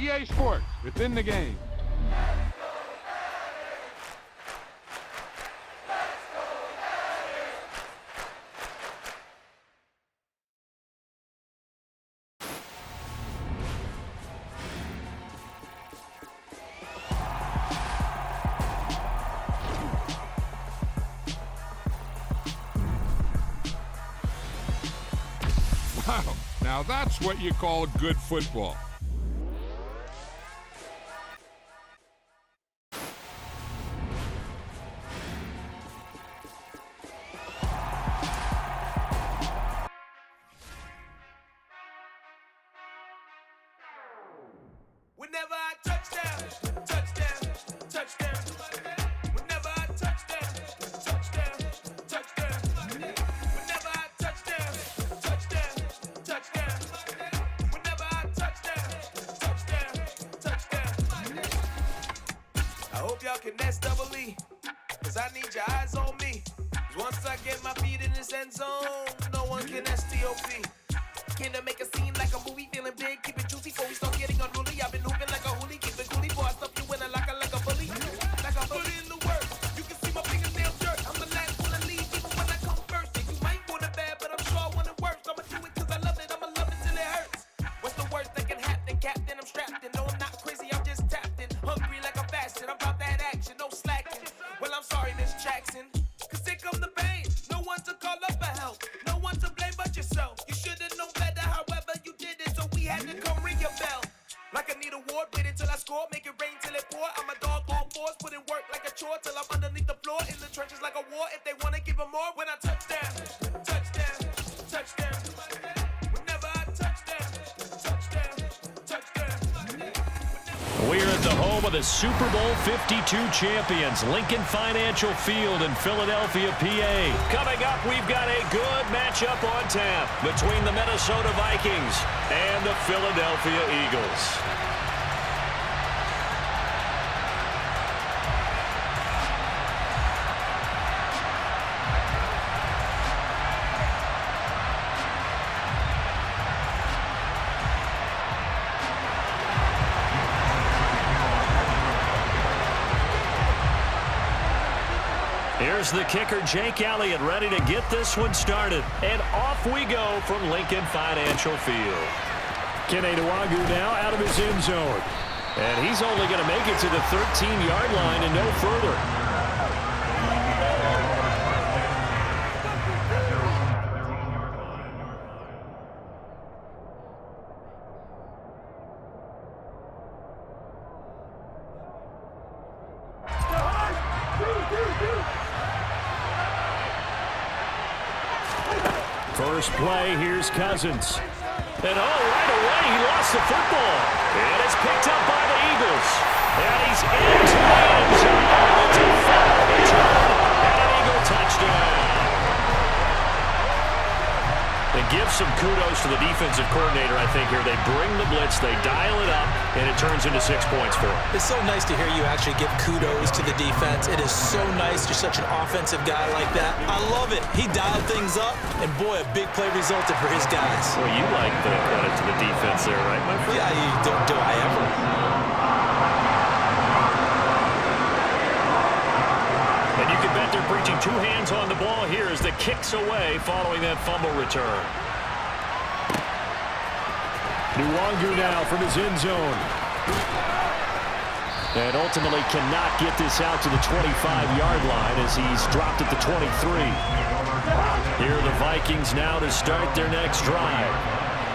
EA Sports, within the game. Wow, now that's what you call good football. Whenever I touchdown, touchdown, touchdown. Whenever I touchdown, touchdown, touchdown. Whenever I touchdown, touchdown, touchdown. Whenever I touchdown, touchdown, touchdown. I hope y'all can nest double E, cause I need your eyes on me. 'Cause once I get my feet in this end zone, no one can STOP. Came to make a scene like a movie, feeling big, keep it juicy before we start getting unruly. I've been hooping like a hoolie, keep it coolie before I stuff you in a locker like a bully. Like a bully in the work, you can see my fingernail dirt. I'm the last one to leave, even when I come first. And you might want it bad, but I'm sure I want it worse. I'ma do it cause I love it, I'ma love it till it hurts. What's the worst that can happen, Captain? I'm strapped in, no I'm not crazy, I'm just tapped in. Hungry like I'm fasting, I'm about that action, no slacking. Well I'm sorry, Miss Jackson, cause here come the pain. No one to call up for help, no one to blame but yourself. You should've known better, however you did it, so we had to come ring your bell. Like I need a ward, wait until I score, make it rain till it pour. I'm a dog on force, put in work like a chore till I'm underneath the floor, in the trenches like a war. If they wanna give them more, when I touchdown, touchdown, touchdown. Whenever I touchdown, touchdown, touchdown. We're at the home of the Super Bowl 52 champions, Lincoln Financial Field in Philadelphia, PA. Coming up, we've got a good matchup on tap between the Minnesota Vikings and the Philadelphia Eagles. Here's the kicker, Jake Elliott, ready to get this one started. And off we go from Lincoln Financial Field. Keneduagu now out of his end zone. And he's only going to make it to the 13-yard line and no further. First play, here's Cousins. And right away, he lost the football. And it's picked up by the Eagles. And he's into the end zone. It's a fumble return and an Eagle touchdown. And give some kudos to the defensive coordinator, I think, here. They bring the blitz, they dial it up, and it turns into 6 points for them. It's so nice to hear you actually give kudos to the defense. It is so nice. You're such an offensive guy like that. I love it. He dialed things up, and boy, a big play resulted for his guys. Well, you like the credit to the defense there, right, my friend? Yeah, do I ever? And you can bet they're preaching two hands on the ball here as the kick's away following that fumble return. Nwangu now from his end zone. And ultimately cannot get this out to the 25-yard line as he's dropped at the 23. Here are the Vikings now to start their next drive.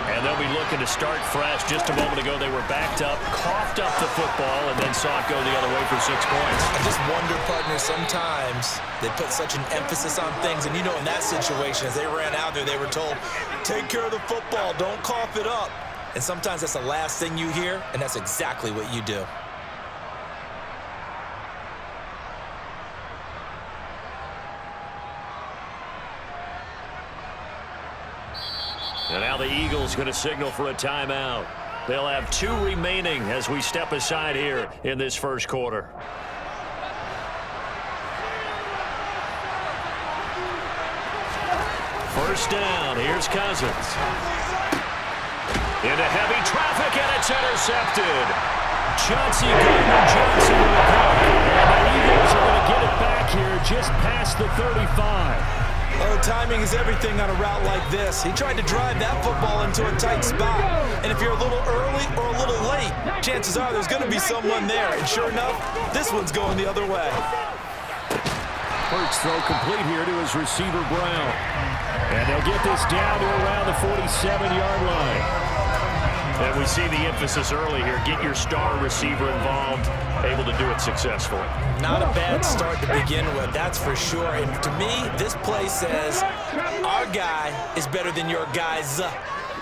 And they'll be looking to start fresh. Just a moment ago, they were backed up, coughed up the football, and then saw it go the other way for 6 points. I just wonder, partner, sometimes they put such an emphasis on things. And, you know, in that situation, as they ran out there, they were told, take care of the football, don't cough it up. And sometimes that's the last thing you hear, and that's exactly what you do. And now the Eagles going to signal for a timeout. They'll have 2 remaining as we step aside here in this first quarter. First down. Here's Cousins. Into heavy traffic, and it's intercepted. Chauncey Gardner-Johnson with a pick. And the Eagles are going to get it back here just past the 35. Oh, timing is everything on a route like this. He tried to drive that football into a tight spot. And if you're a little early or a little late, chances are there's going to be someone there. And sure enough, this one's going the other way. Hurts throw complete here to his receiver, Brown. And they'll get this down to around the 47-yard line. And we see the emphasis early here. Get your star receiver involved, able to do it successfully. Not a bad start to begin with, that's for sure. And to me, this play says our guy is better than your guys.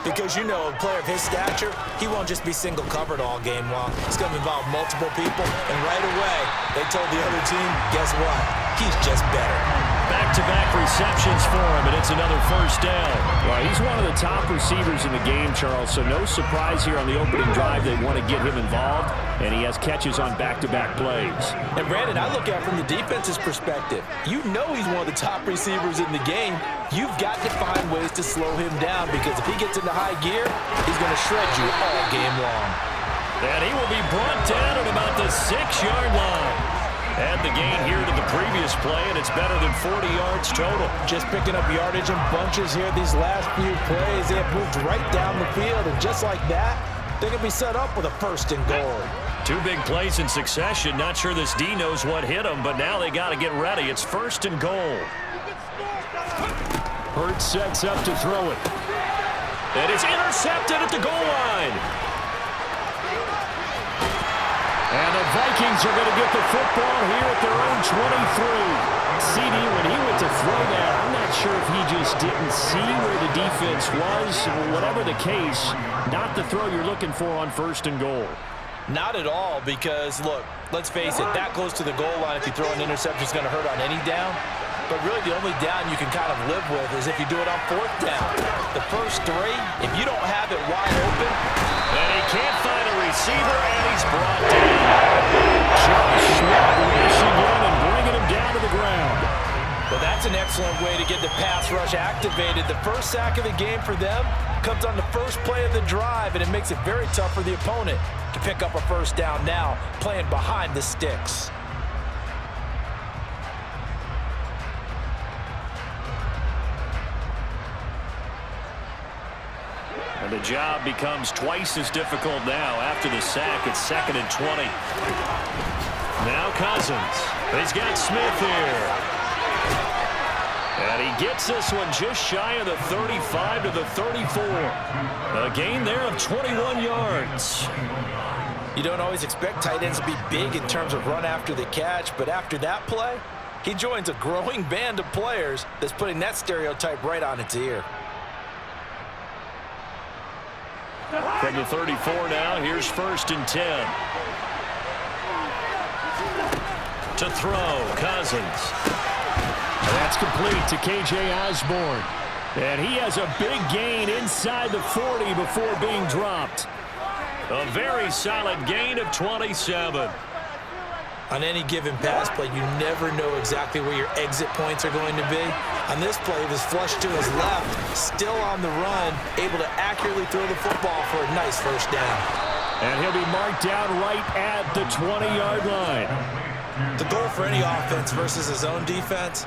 Because, you know, a player of his stature, he won't just be single covered all game long. It's going to involve multiple people. And right away, they told the other team, guess what? He's just better. Back-to-back receptions for him, and it's another first down. Well, he's one of the top receivers in the game, Charles, so no surprise here on the opening drive. They want to get him involved, and he has catches on back-to-back plays. And, Brandon, I look at it from the defense's perspective. You know he's one of the top receivers in the game. You've got to find ways to slow him down because if he gets into high gear, he's going to shred you all game long. And he will be brought down at about the 6-yard line. Add the gain here to the previous play, and it's better than 40 yards total. Just picking up yardage in bunches here these last few plays. They have moved right down the field, and just like that, they're going to be set up with a first and goal. 2 big plays in succession. Not sure this D knows what hit him, but now they got to get ready. It's first and goal. Hurts sets up to throw it. And it's intercepted at the goal line. And the Vikings are going to get the football here at their own 23. CD, when he went to throw that, I'm not sure if he just didn't see where the defense was. Whatever the case, not the throw you're looking for on first and goal. Not at all, because, look, let's face it, that close to the goal line, if you throw an interception, is going to hurt on any down. But really, the only down you can kind of live with is if you do it on 4th down. The first 3, if you don't have it wide open. And he can't find a receiver, and he's brought down. Josh Sweat rushing in and bringing him down to the ground. Well, that's an excellent way to get the pass rush activated. The first sack of the game for them comes on the first play of the drive, and it makes it very tough for the opponent to pick up a first down now, playing behind the sticks. And the job becomes twice as difficult now after the sack. It's 2nd and 20. Now Cousins. He's got Smith here. And he gets this one just shy of the 35 to the 34. A gain there of 21 yards. You don't always expect tight ends to be big in terms of run after the catch, but after that play, he joins a growing band of players that's putting that stereotype right on its ear. From the 34 now, here's 1st and 10. To throw, Cousins. That's complete to K.J. Osborne. And he has a big gain inside the 40 before being dropped. A very solid gain of 27. On any given pass play, you never know exactly where your exit points are going to be. On this play, it was flushed to his left, still on the run, able to accurately throw the football for a nice first down. And he'll be marked down right at the 20-yard line. The goal for any offense versus his own defense,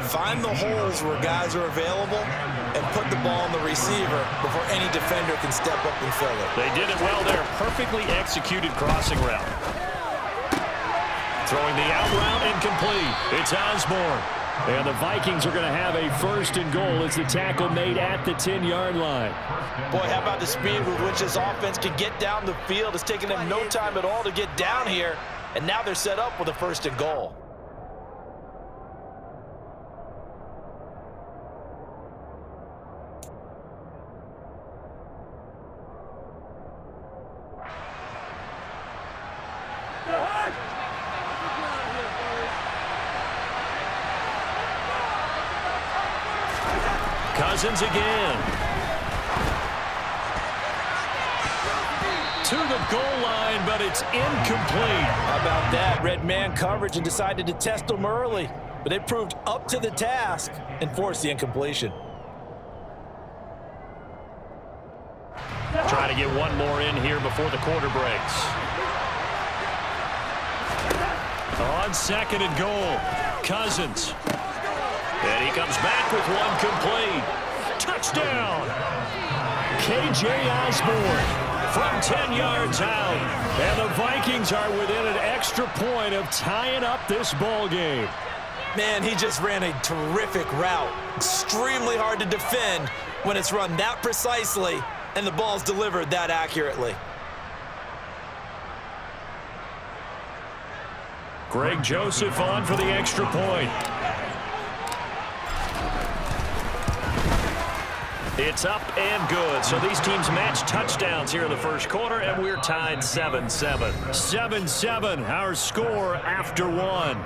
find the holes where guys are available and put the ball on the receiver before any defender can step up and fill it. They did it well there. Perfectly executed crossing route. Throwing the out route incomplete. It's Osborne. And the Vikings are going to have a first and goal as the tackle made at the 10-yard line. Boy, how about the speed with which this offense can get down the field? It's taken them no time at all to get down here, and now they're set up with a first and goal. Cousins again. To the goal line, but it's incomplete. How about that? Red man coverage and decided to test them early, but it proved up to the task and forced the incompletion. Trying to get one more in here before the quarter breaks. On second and goal, Cousins. And he comes back with one complete. Touchdown! K.J. Osborne from 10 yards out. And the Vikings are within an extra point of tying up this ball game. Man, he just ran a terrific route. Extremely hard to defend when it's run that precisely and the ball's delivered that accurately. Greg Joseph on for the extra point. It's up and good. So these teams match touchdowns here in the first quarter, and we're tied 7-7. 7-7, our score after one.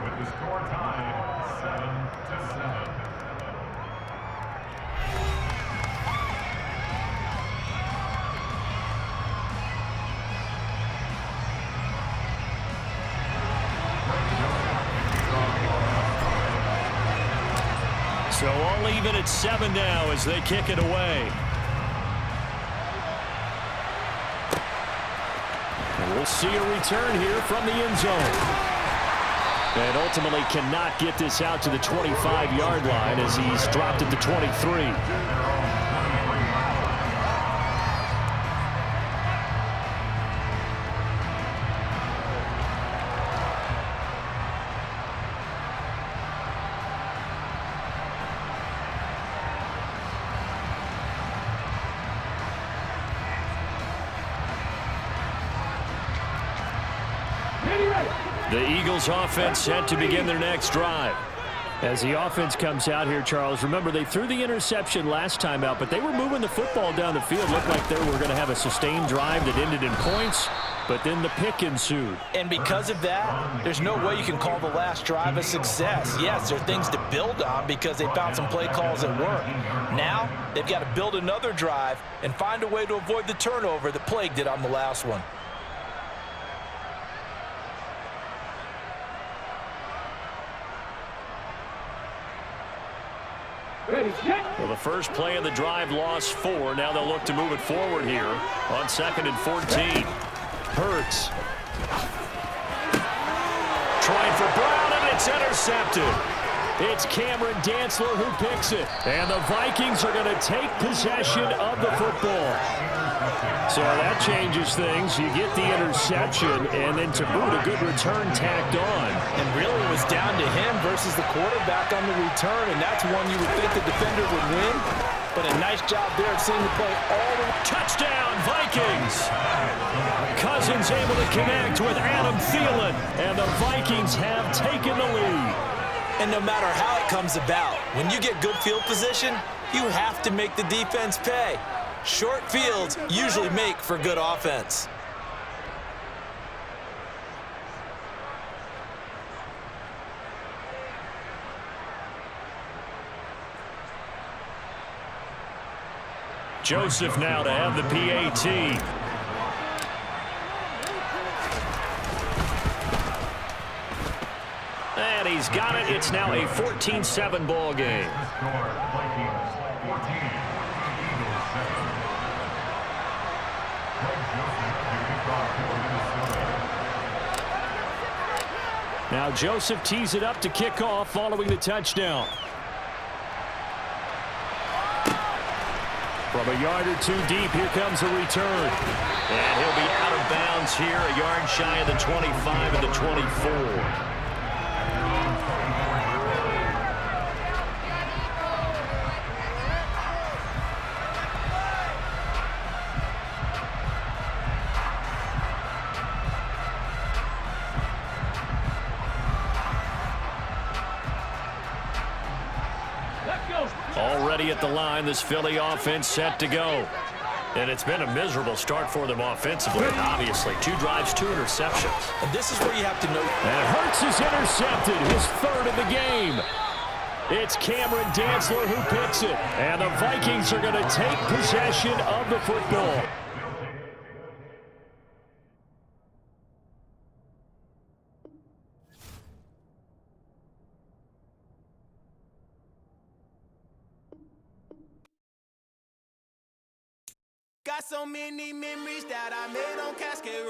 With the score tied 7-7. So all even at 7 now as they kick it away. And we'll see a return here from the end zone. And ultimately cannot get this out to the 25-yard line as he's dropped at the 23. The Eagles offense set to begin their next drive. As the offense comes out here, Charles, remember they threw the interception last time out, but they were moving the football down the field. Looked like they were going to have a sustained drive that ended in points, but then the pick ensued. And because of that, there's no way you can call the last drive a success. Yes, there are things to build on because they found some play calls that work. Now, they've got to build another drive and find a way to avoid the turnover that plagued it on the last one. Well, the first play of the drive lost 4. Now they'll look to move it forward here on 2nd and 14. Hurts. Trying for Brown, and it's intercepted. It's Cameron Dantzler who picks it. And the Vikings are going to take possession of the football. So that changes things. You get the interception, and then to boot, a good return tacked on. And really it was down to him versus the quarterback on the return, and that's one you would think the defender would win. But a nice job there at seeing the play all the way. Touchdown, Vikings! Cousins able to connect with Adam Thielen, and the Vikings have taken the lead. And no matter how it comes about, when you get good field position, you have to make the defense pay. Short fields usually make for good offense. Joseph now to have the PAT. And he's got it. It's now a 14-7 ball game. Now Joseph tees it up to kick off following the touchdown. From a yard or two deep, here comes a return. And he'll be out of bounds here, a yard shy of the 25 and the 24. Already at the line, this Philly offense set to go. And it's been a miserable start for them offensively, obviously. 2 drives, 2 interceptions. And this is where you have to know. And Hurts is intercepted, his 3rd of the game. It's Cameron Dantzler who picks it. And the Vikings are going to take possession of the football. Got so many memories that I made on Cascade Road.